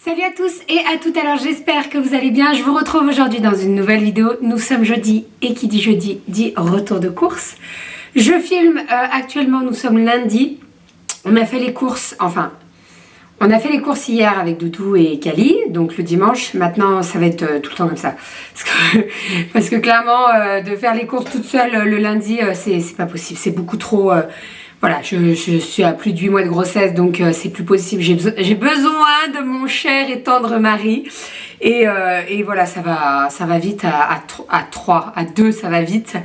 Salut à tous et à toutes, alors j'espère que vous allez bien. Je vous retrouve aujourd'hui dans une nouvelle vidéo. Nous sommes jeudi et qui dit jeudi dit retour de course. Je filme actuellement, nous sommes lundi. On a fait les courses, on a fait les courses hier avec Doudou et Kali, donc le dimanche. Maintenant ça va être tout le temps comme ça. Parce que clairement de faire les courses toute seule le lundi c'est pas possible, c'est beaucoup trop... Voilà, je suis à plus de 8 mois de grossesse, donc c'est plus possible. J'ai besoin de mon cher et tendre mari. Et voilà, ça va vite à 3, à 2, ça va vite.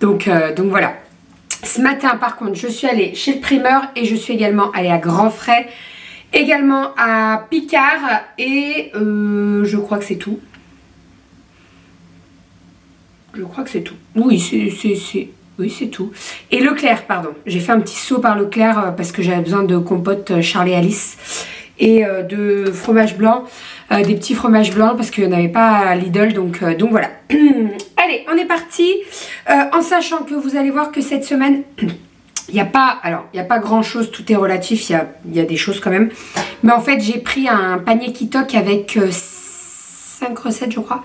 Donc voilà. Ce matin, par contre, je suis allée chez le primeur et je suis également allée à Grand Frais, également à Picard et je crois que c'est tout. Je crois que c'est tout. Oui, c'est tout. Et Leclerc, pardon. J'ai fait un petit saut par Leclerc parce que j'avais besoin de compote Charlie Alice et de fromage blanc, des petits fromages blancs parce qu'il n'y en avait pas à Lidl, donc voilà. Allez, on est parti en sachant que vous allez voir que cette semaine, il n'y a pas grand chose, tout est relatif, il y a des choses quand même. Mais en fait, j'ai pris un panier Kitok avec 5 recettes, je crois.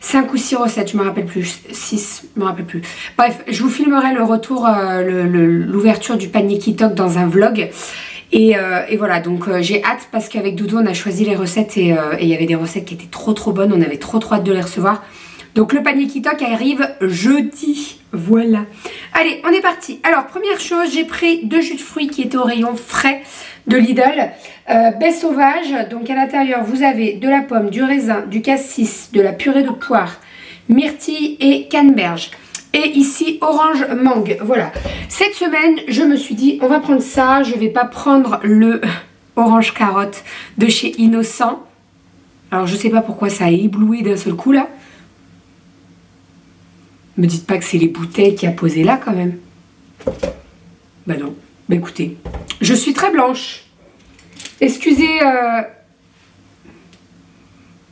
5 ou 6 recettes, je me rappelle plus, 6, je me rappelle plus. Bref, je vous filmerai le retour, l'ouverture du panier Kitok dans un vlog. Et voilà, donc j'ai hâte parce qu'avec Doudou, on a choisi les recettes et il y avait des recettes qui étaient trop bonnes. On avait trop hâte de les recevoir. Donc le panier Kitok arrive jeudi, voilà. Allez, on est parti. Alors, première chose, j'ai pris 2 jus de fruits qui étaient au rayon frais de Lidl. Baie sauvage, donc à l'intérieur vous avez de la pomme, du raisin, du cassis, de la purée de poire, myrtille et canneberge. Et ici orange mangue, voilà. Cette semaine je me suis dit on va prendre ça, je vais pas prendre le orange carotte de chez Innocent. Alors je sais pas pourquoi ça a ébloui d'un seul coup là. Me dites pas que c'est les bouteilles qui a posé là quand même. Bah non, bah écoutez, je suis très blanche. Excusez,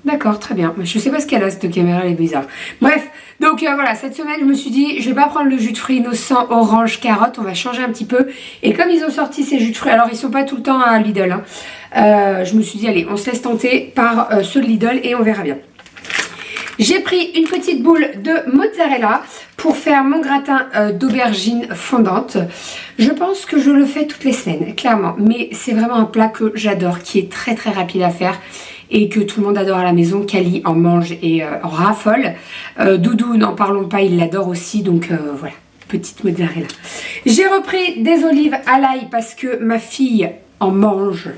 d'accord, très bien. Je sais pas ce qu'elle a cette caméra, elle est bizarre. Bref, donc voilà, cette semaine je me suis dit, je vais pas prendre le jus de fruits innocent orange carotte, on va changer un petit peu. Et comme ils ont sorti ces jus de fruits, alors ils sont pas tout le temps à Lidl, hein, je me suis dit, allez, on se laisse tenter par ceux de Lidl et on verra bien. J'ai pris une petite boule de mozzarella pour faire mon gratin d'aubergine fondante. Je pense que je le fais toutes les semaines, clairement. Mais c'est vraiment un plat que j'adore, qui est très rapide à faire et que tout le monde adore à la maison. Kali en mange et en raffole. Doudou, n'en parlons pas, il l'adore aussi. Donc voilà, petite mozzarella. J'ai repris des olives à l'ail parce que ma fille en mange.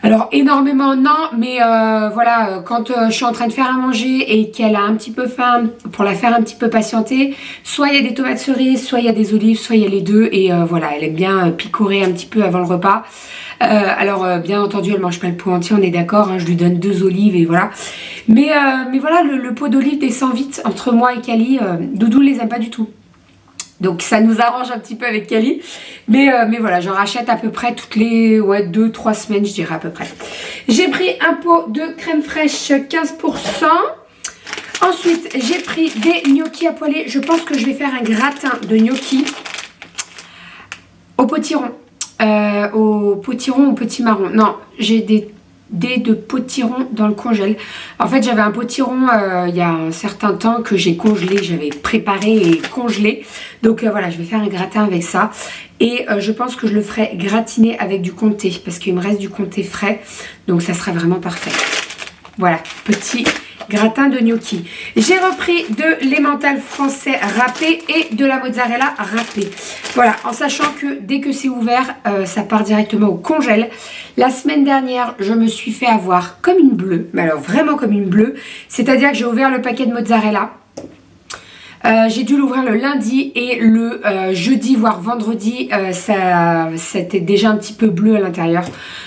Alors énormément non, mais voilà, quand je suis en train de faire à manger et qu'elle a un petit peu faim, pour la faire un petit peu patienter, soit il y a des tomates cerises, soit il y a des olives, soit il y a les deux, et voilà, elle aime bien picorer un petit peu avant le repas. Alors bien entendu elle mange pas le pot entier, on est d'accord, hein, je lui donne 2 olives et voilà. Mais voilà, le pot d'olives descend vite entre moi et Kali. Doudou les aime pas du tout. Donc ça nous arrange un petit peu avec Kali. Mais voilà, j'en rachète à peu près toutes les 2-3 semaines, je dirais à peu près. J'ai pris un pot de crème fraîche 15%. Ensuite, j'ai pris des gnocchis à poêler. Je pense que je vais faire un gratin de gnocchis au potiron. Au potiron ou petit marron. Non, j'ai des dés de potiron dans le congèle. En fait, j'avais un potiron il y a un certain temps que j'ai congelé, j'avais préparé et congelé. Donc voilà, je vais faire un gratin avec ça. Et je pense que je le ferai gratiner avec du comté parce qu'il me reste du comté frais. Donc ça sera vraiment parfait. Voilà, petit gratin de gnocchi. J'ai repris de l'emmental français râpé et de la mozzarella râpée. Voilà, en sachant que dès que c'est ouvert, ça part directement au congèle. La semaine dernière, je me suis fait avoir comme une bleue, mais alors vraiment comme une bleue. C'est-à-dire que j'ai ouvert le paquet de mozzarella. J'ai dû l'ouvrir le lundi et le jeudi voire vendredi c'était déjà un petit peu bleu à l'intérieur,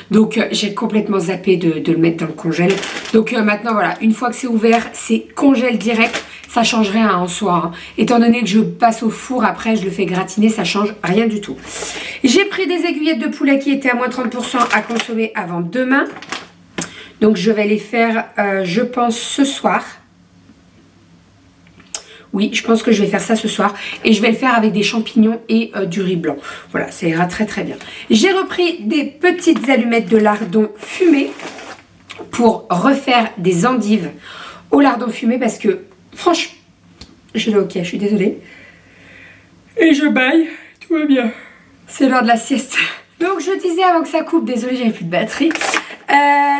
donc j'ai complètement zappé de le mettre dans le congèle. Donc maintenant voilà, une fois que c'est ouvert c'est congèle direct, ça change rien en soi, hein. Étant donné que je passe au four après je le fais gratiner, ça change rien du tout. J'ai pris des aiguillettes de poulet qui étaient à moins 30% à consommer avant demain, donc je vais les faire je pense ce soir. Oui, je pense que je vais faire ça ce soir. Et je vais le faire avec des champignons et du riz blanc. Voilà, ça ira très bien. J'ai repris des petites allumettes de lardon fumées. pour refaire des endives au lardon fumé parce que franchement, j'ai le hockey, je suis désolée. Et je baille, tout va bien. C'est l'heure de la sieste. Donc je disais avant que ça coupe, désolée j'avais plus de batterie.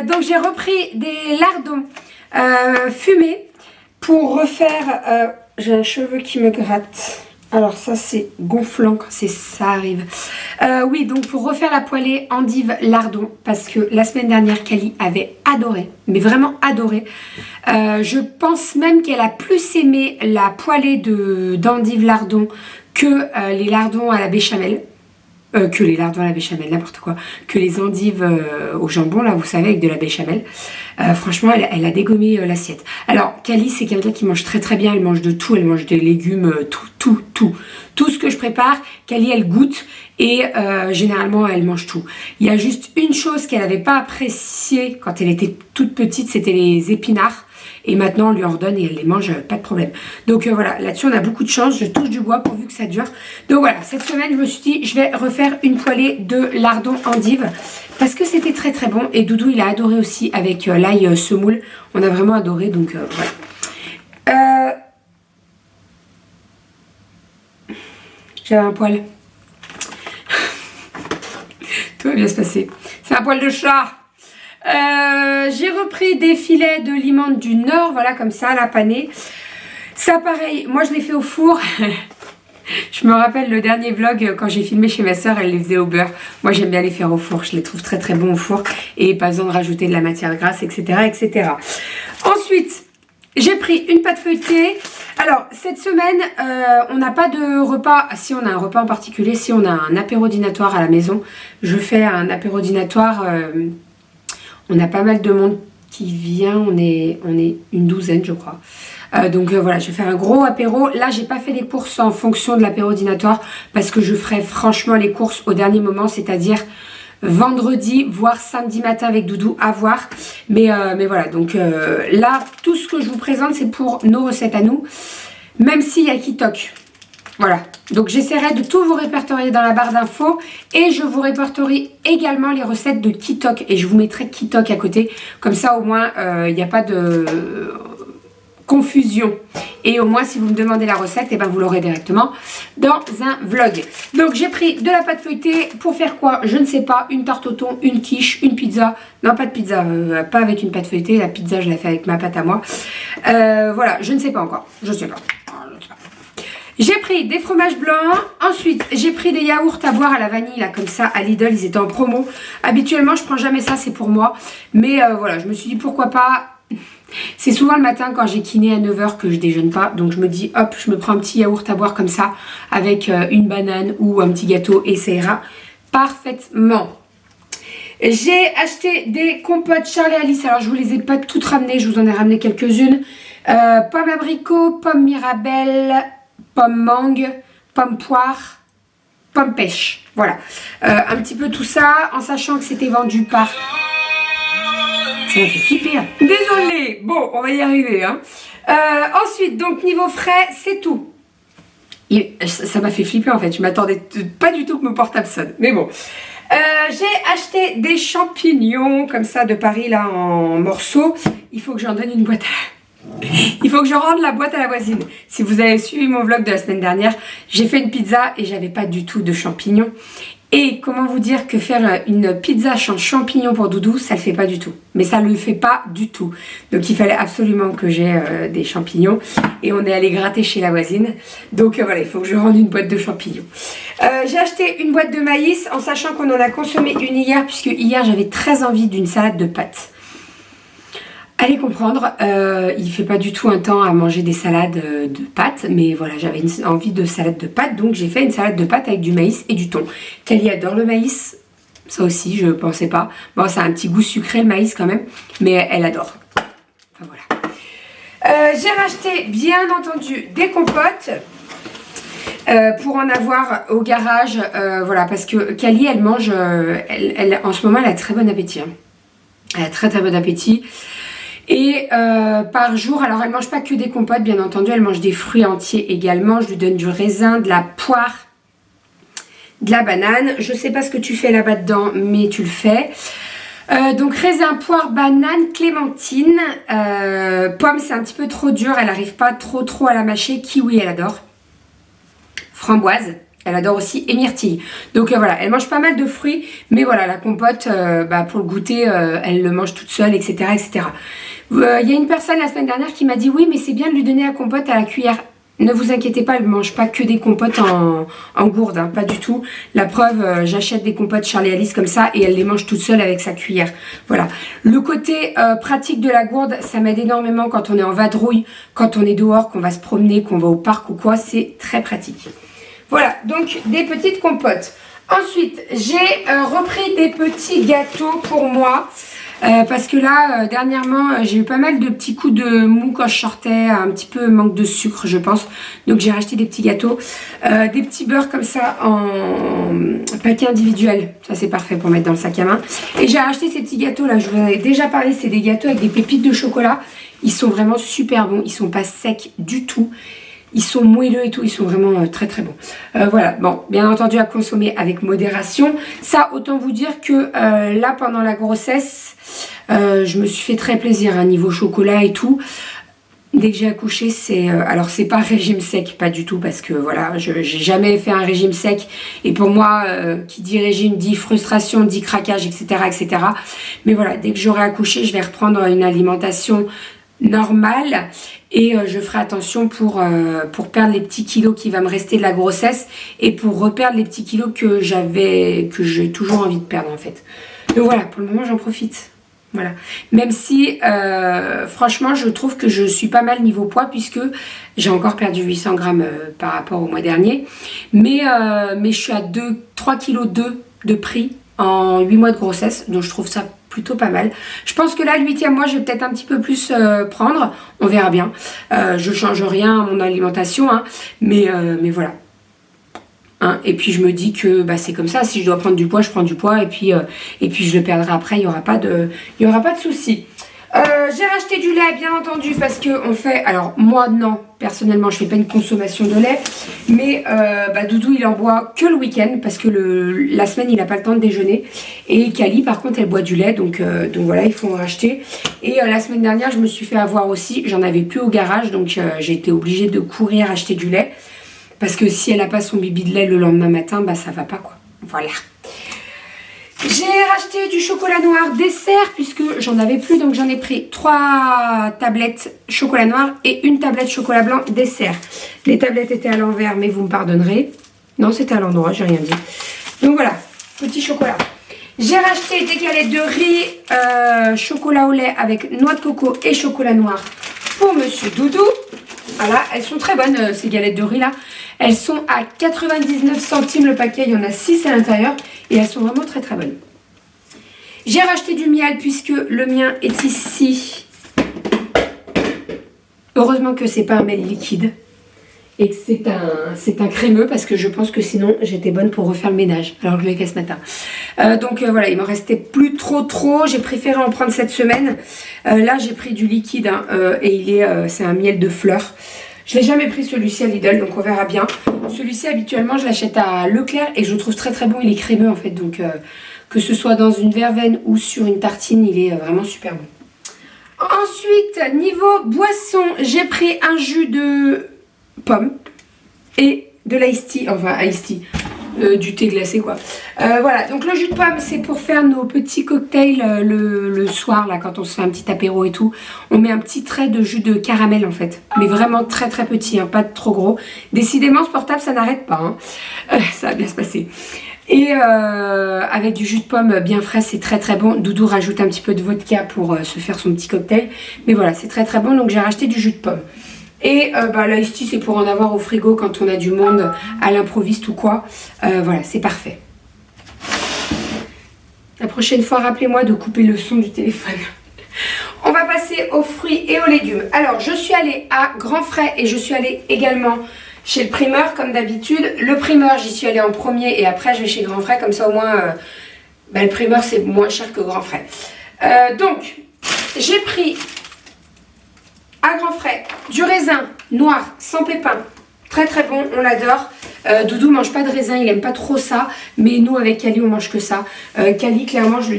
Donc j'ai repris des lardons fumés pour refaire... j'ai un cheveu qui me gratte. Alors ça c'est gonflant quand ça arrive. Oui, donc pour refaire la poêlée endive lardon, parce que la semaine dernière Kali avait adoré, mais vraiment adoré. Je pense même qu'elle a plus aimé la poêlée d'endive lardon que les lardons à la béchamel. Que les lardons à la béchamel, n'importe quoi. Que les endives au jambon, là, vous savez, avec de la béchamel. Franchement, elle a dégommé l'assiette. Alors, Kali, c'est quelqu'un qui mange très très bien. Elle mange de tout. Elle mange des légumes, tout. Tout ce que je prépare, Kali, elle goûte. Et généralement, elle mange tout. Il y a juste une chose qu'elle n'avait pas appréciée quand elle était toute petite, c'était les épinards. Et maintenant, on lui en redonne et elle les mange, pas de problème. Donc voilà, là-dessus, on a beaucoup de chance. Je touche du bois pourvu que ça dure. Donc voilà, cette semaine, je me suis dit, je vais refaire une poêlée de lardons endives parce que c'était très très bon. Et Doudou, il a adoré aussi avec l'ail semoule. On a vraiment adoré, donc voilà. J'avais un poil. Tout va bien se passer. C'est un poil de chat. J'ai repris des filets de limande du Nord, voilà, comme ça, la panée. Ça, pareil, moi je l'ai fait au four. Je me rappelle le dernier vlog, quand j'ai filmé chez ma soeur, elle les faisait au beurre. Moi j'aime bien les faire au four, je les trouve très très bons au four. Et pas besoin de rajouter de la matière grasse, etc. etc. Ensuite, j'ai pris une pâte feuilletée. Alors, cette semaine, on n'a pas de repas. Si on a un repas en particulier, si on a un apéro dînatoire à la maison, je fais un apéro dînatoire. On a pas mal de monde qui vient, on est une douzaine je crois. Donc voilà, je vais faire un gros apéro. Là, j'ai pas fait les courses en fonction de l'apéro dînatoire parce que je ferai franchement les courses au dernier moment, c'est-à-dire vendredi, voire samedi matin avec Doudou, à voir. Mais voilà, donc là, tout ce que je vous présente, c'est pour nos recettes à nous, même s'il y a Kitok. Voilà, donc j'essaierai de tout vous répertorier dans la barre d'infos et je vous répertorie également les recettes de Kitok et je vous mettrai Kitok à côté, comme ça au moins il n'y a pas de confusion et au moins si vous me demandez la recette, et ben vous l'aurez directement dans un vlog. Donc j'ai pris de la pâte feuilletée pour faire quoi? Je ne sais pas, une tarte au thon, une quiche, une pizza, non pas de pizza, pas avec une pâte feuilletée, la pizza je la fais avec ma pâte à moi. Voilà, je ne sais pas encore, je sais pas. J'ai pris des fromages blancs, ensuite j'ai pris des yaourts à boire à la vanille, là comme ça, à Lidl, ils étaient en promo. Habituellement je prends jamais ça, c'est pour moi, mais voilà, je me suis dit pourquoi pas. C'est souvent le matin quand j'ai kiné à 9 h que je déjeune pas, donc je me dis hop, je me prends un petit yaourt à boire comme ça, avec une banane ou un petit gâteau et ça ira parfaitement. J'ai acheté des compotes Charlie Alice, alors je vous les ai pas toutes ramenées, je vous en ai ramené quelques-unes. Pomme abricot, pomme mirabelle, pomme mangue, pomme poire, pomme pêche. Voilà. Un petit peu tout ça, en sachant que c'était vendu par... Ça m'a fait flipper. Hein. Désolée. Bon, on va y arriver. Hein. Ensuite, donc niveau frais, c'est tout. Ça m'a fait flipper en fait. Je m'attendais pas du tout que mon portable sonne. Mais bon. J'ai acheté des champignons comme ça de Paris là en morceaux. Il faut que j'en donne une boîte à... Il faut que je rende la boîte à la voisine. Si vous avez suivi mon vlog de la semaine dernière, j'ai fait une pizza et j'avais pas du tout de champignons. Et comment vous dire que faire une pizza sans champignons pour Doudou, ça le fait pas du tout. Mais ça le fait pas du tout. Donc il fallait absolument que j'ai des champignons. Et on est allé gratter chez la voisine. Donc voilà, il faut que je rende une boîte de champignons. J'ai acheté une boîte de maïs en sachant qu'on en a consommé une hier. Puisque hier j'avais très envie d'une salade de pâtes. Allez comprendre, il fait pas du tout un temps à manger des salades de pâtes, mais voilà, j'avais envie de salade de pâtes, donc j'ai fait une salade de pâtes avec du maïs et du thon. Kali adore le maïs, ça aussi, je pensais pas. Bon, ça a un petit goût sucré le maïs quand même, mais elle adore. Enfin voilà. J'ai racheté, bien entendu, des compotes. Pour en avoir au garage, voilà, parce que Kali, elle mange, en ce moment, elle a très bon appétit. Hein. Elle a très très bon appétit. Et par jour, alors elle mange pas que des compotes bien entendu, elle mange des fruits entiers également. Je lui donne du raisin, de la poire, de la banane. Je sais pas ce que tu fais là-bas dedans, mais tu le fais. Donc raisin, poire, banane, clémentine. Pomme, c'est un petit peu trop dur, elle n'arrive pas trop à la mâcher. Kiwi, elle adore. Framboise, elle adore aussi, et myrtille. Donc voilà, elle mange pas mal de fruits, mais voilà, la compote, pour le goûter, elle le mange toute seule, etc. etc. Il y a une personne la semaine dernière qui m'a dit oui, mais c'est bien de lui donner la compote à la cuillère. Ne vous inquiétez pas, elle ne mange pas que des compotes en gourde, hein, pas du tout. La preuve, j'achète des compotes Charlie Alice comme ça et elle les mange toute seule avec sa cuillère. Voilà. Le côté pratique de la gourde, ça m'aide énormément quand on est en vadrouille, quand on est dehors, qu'on va se promener, qu'on va au parc ou quoi, c'est très pratique. Voilà, donc des petites compotes. Ensuite, j'ai repris des petits gâteaux pour moi. Parce que là, dernièrement, j'ai eu pas mal de petits coups de mou quand je sortais, un petit peu manque de sucre, je pense. Donc j'ai racheté des petits gâteaux, des petits beurres comme ça en paquet individuel. Ça c'est parfait pour mettre dans le sac à main. Et j'ai racheté ces petits gâteaux là, je vous en avais déjà parlé, c'est des gâteaux avec des pépites de chocolat. Ils sont vraiment super bons, ils sont pas secs du tout. Ils sont moelleux et tout, ils sont vraiment très bons. Voilà, bon, bien entendu à consommer avec modération. Ça, autant vous dire que là, pendant la grossesse, je me suis fait très plaisir, hein, niveau chocolat et tout. Dès que j'ai accouché, c'est... alors, c'est pas régime sec, pas du tout, parce que voilà, j'ai jamais fait un régime sec. Et pour moi, qui dit régime dit frustration, dit craquage, etc., etc. Mais voilà, dès que j'aurai accouché, je vais reprendre une alimentation normale et je ferai attention pour perdre les petits kilos qui va me rester de la grossesse et pour reperdre les petits kilos que j'ai toujours envie de perdre en fait. Donc voilà, pour le moment j'en profite. Voilà. Même si franchement je trouve que je suis pas mal niveau poids puisque j'ai encore perdu 800 grammes par rapport au mois dernier. Mais je suis à 3,2 kg de prix en 8 mois de grossesse, donc je trouve ça plutôt pas mal. Je pense que là, le 8e mois, je vais peut-être un petit peu plus prendre. On verra bien. Je change rien à mon alimentation, hein, mais voilà. Hein, et puis je me dis que c'est comme ça. Si je dois prendre du poids, je prends du poids. Et puis je le perdrai après. Il n'y aura pas de souci. J'ai racheté du lait, bien entendu, parce que on fait... Alors, moi, non. Personnellement, je fais pas une consommation de lait. Mais Doudou, il en boit que le week-end, parce que la semaine, il n'a pas le temps de déjeuner. Et Kali, par contre, elle boit du lait. Donc voilà, il faut en racheter. Et la semaine dernière, je me suis fait avoir aussi. J'en avais plus au garage. Donc, j'ai été obligée de courir acheter du lait. Parce que si elle n'a pas son bibi de lait le lendemain matin, ça va pas, quoi. Voilà. J'ai racheté du chocolat noir dessert puisque j'en avais plus, donc j'en ai pris 3 tablettes chocolat noir et une tablette chocolat blanc dessert. Les tablettes étaient à l'envers, mais vous me pardonnerez. Non, c'était à l'endroit, j'ai rien dit. Donc voilà, petit chocolat. J'ai racheté des galettes de riz chocolat au lait avec noix de coco et chocolat noir pour Monsieur Doudou. Voilà, elles sont très bonnes ces galettes de riz là. Elles sont à 99 centimes le paquet, il y en a 6 à l'intérieur et elles sont vraiment très bonnes. J'ai racheté du miel puisque le mien est ici. Heureusement que c'est pas un miel liquide et que c'est un crémeux parce que je pense que sinon j'étais bonne pour refaire le ménage alors que je l'ai fait ce matin. Donc voilà, il m'en restait plus trop. J'ai préféré en prendre cette semaine. Là j'ai pris du liquide hein, et c'est un miel de fleurs. Je n'ai jamais pris celui-ci à Lidl, donc on verra bien. Celui-ci, habituellement, je l'achète à Leclerc et je le trouve très bon. Il est crémeux, en fait. Donc, que ce soit dans une verveine ou sur une tartine, il est vraiment super bon. Ensuite, niveau boisson, j'ai pris un jus de pomme et de l'ice tea. Enfin, ice tea. Du thé glacé quoi. Voilà, donc le jus de pomme c'est pour faire nos petits cocktails le soir là quand on se fait un petit apéro et tout. On met un petit trait de jus de caramel en fait, mais vraiment très petit, hein, pas trop gros. Décidément ce portable ça n'arrête pas, hein. Ça va bien se passer. Et avec du jus de pomme bien frais, c'est très bon. Doudou rajoute un petit peu de vodka pour se faire son petit cocktail. Mais voilà, c'est très bon, donc j'ai racheté du jus de pomme. Et l'ice tea c'est pour en avoir au frigo quand on a du monde à l'improviste ou quoi. Voilà, c'est parfait. La prochaine fois, rappelez-moi de couper le son du téléphone. On va passer aux fruits et aux légumes. Alors, je suis allée à Grand Frais et je suis allée également chez le primeur comme d'habitude. Le primeur, j'y suis allée en premier et après je vais chez Grand Frais. Comme ça au moins, le primeur c'est moins cher que Grand Frais. Donc, j'ai pris... à Grand Frais, du raisin noir sans pépins, très bon, on l'adore. Doudou mange pas de raisin, il aime pas trop ça, mais nous avec Kali on mange que ça. Kali clairement je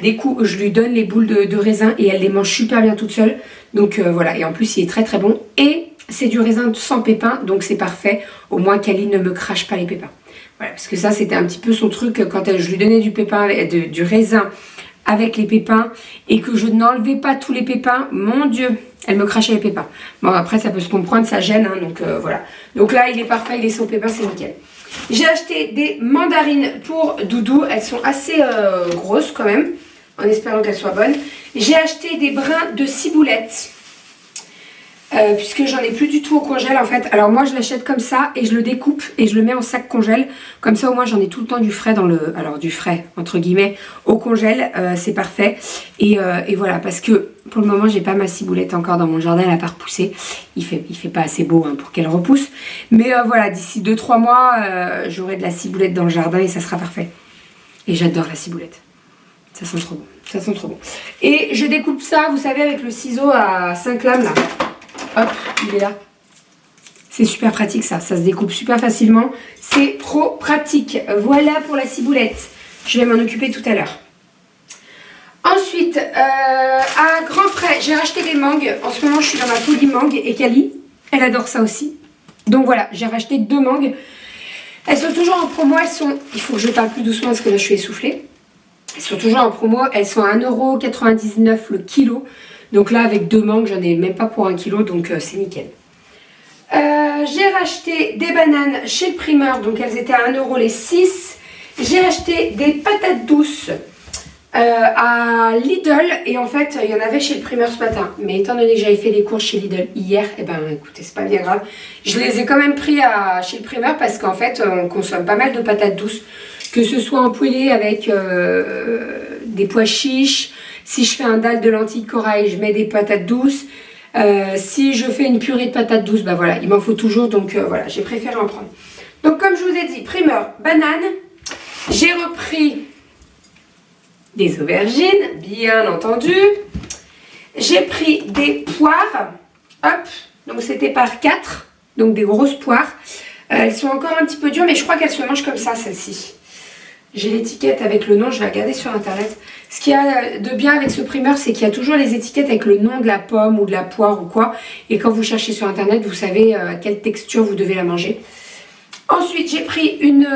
lui donne les boules de raisin et elle les mange super bien toute seule. Donc voilà, et en plus il est très très bon. Et c'est du raisin sans pépins, donc c'est parfait. Au moins Kali ne me crache pas les pépins. Voilà, parce que ça c'était un petit peu son truc quand je lui donnais du raisin avec les pépins et que je n'enlevais pas tous les pépins, mon Dieu, elle me crachait les pépins. Bon après ça peut se comprendre, ça gêne, hein, donc voilà. Donc là il est parfait, il est sans pépins, c'est nickel. J'ai acheté des mandarines pour Doudou, elles sont assez grosses quand même, en espérant qu'elles soient bonnes. J'ai acheté des brins de ciboulette. Puisque j'en ai plus du tout au congèle en fait. Alors moi je l'achète comme ça et je le découpe et je le mets en sac congèle. Comme ça au moins j'en ai tout le temps du frais alors du frais entre guillemets au congèle, c'est parfait. Et voilà, parce que pour le moment j'ai pas ma ciboulette encore dans mon jardin, elle a pas repoussé. Il fait pas assez beau hein, pour qu'elle repousse. Mais voilà, d'ici 2-3 mois j'aurai de la ciboulette dans le jardin et ça sera parfait. Et j'adore la ciboulette. Ça sent trop bon, ça sent trop bon. Et je découpe ça, vous savez, avec le ciseau à 5 lames là. Hop, il est là. C'est super pratique ça, ça se découpe super facilement. C'est trop pratique. Voilà pour la ciboulette. Je vais m'en occuper tout à l'heure. Ensuite, à grands frais, j'ai racheté des mangues. En ce moment, je suis dans ma folie mangue et Kali, elle adore ça aussi. Donc voilà, j'ai racheté 2 mangues. Elles sont toujours en promo, il faut que je parle plus doucement parce que là, je suis essoufflée. Elles sont toujours en promo, elles sont à 1,99 € le kilo. Donc là, avec 2 mangues, j'en ai même pas pour 1 kilo, donc c'est nickel. J'ai racheté des bananes chez le primeur, donc elles étaient à 1 € les 6. J'ai acheté des patates douces à Lidl, et en fait, il y en avait chez le primeur ce matin. Mais étant donné que j'avais fait les courses chez Lidl hier, et ben écoutez, c'est pas bien grave. Je les ai quand même pris chez le primeur parce qu'en fait, on consomme pas mal de patates douces. Que ce soit empoêlé avec des pois chiches. Si je fais un dalle de lentilles corail, je mets des patates douces. Si je fais une purée de patates douces, bah voilà, il m'en faut toujours. Donc voilà, j'ai préféré en prendre. Donc comme je vous ai dit, primeur, banane. J'ai repris des aubergines, bien entendu. J'ai pris des poires. Hop, donc c'était par 4. Donc des grosses poires. Elles sont encore un petit peu dures, mais je crois qu'elles se mangent comme ça, celles-ci. J'ai l'étiquette avec le nom, je vais regarder sur internet. Ce qu'il y a de bien avec ce primeur, c'est qu'il y a toujours les étiquettes avec le nom de la pomme ou de la poire ou quoi. Et quand vous cherchez sur internet, vous savez à quelle texture vous devez la manger. Ensuite, j'ai pris une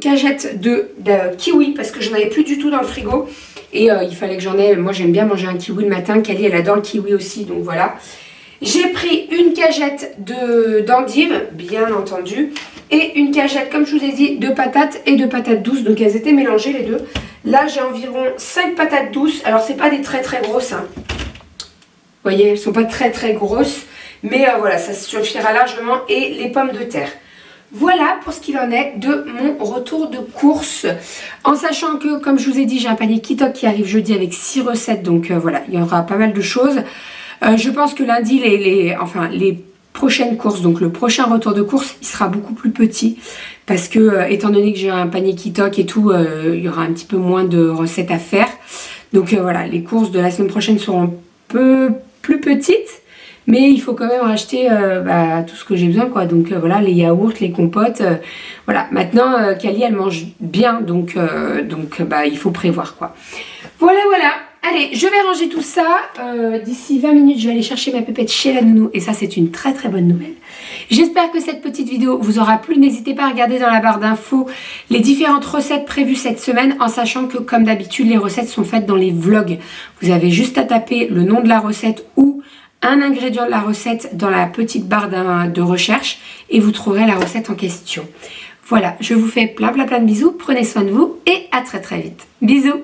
cagette de kiwi parce que je n'en avais plus du tout dans le frigo. Et il fallait que j'en ai. Moi, j'aime bien manger un kiwi le matin. Kali, elle adore le kiwi aussi, donc voilà. J'ai pris une cagette d'endives, bien entendu, et une cagette, comme je vous ai dit, de patates et de patates douces. Donc elles étaient mélangées les deux. Là, j'ai environ 5 patates douces. Alors, c'est pas des très très grosses. Hein. Vous voyez, elles sont pas très très grosses. Mais voilà, ça suffira largement. Et les pommes de terre. Voilà pour ce qu'il en est de mon retour de course. En sachant que, comme je vous ai dit, j'ai un panier Kitok qui arrive jeudi avec 6 recettes. Donc voilà, il y aura pas mal de choses. Je pense que lundi, les prochaines courses, donc le prochain retour de course, il sera beaucoup plus petit. Parce que, étant donné que j'ai un panier Kitok et tout, il y aura un petit peu moins de recettes à faire. Donc voilà, les courses de la semaine prochaine seront un peu plus petites. Mais il faut quand même racheter tout ce que j'ai besoin, quoi. Donc voilà, les yaourts, les compotes. Voilà, maintenant, Kali, elle mange bien. Donc il faut prévoir, quoi. Voilà. Allez, je vais ranger tout ça. D'ici 20 minutes, je vais aller chercher ma pépette chez la nounou. Et ça, c'est une très très bonne nouvelle. J'espère que cette petite vidéo vous aura plu. N'hésitez pas à regarder dans la barre d'infos les différentes recettes prévues cette semaine. En sachant que, comme d'habitude, les recettes sont faites dans les vlogs. Vous avez juste à taper le nom de la recette ou un ingrédient de la recette dans la petite barre de recherche. Et vous trouverez la recette en question. Voilà, je vous fais plein de bisous. Prenez soin de vous et à très très vite. Bisous!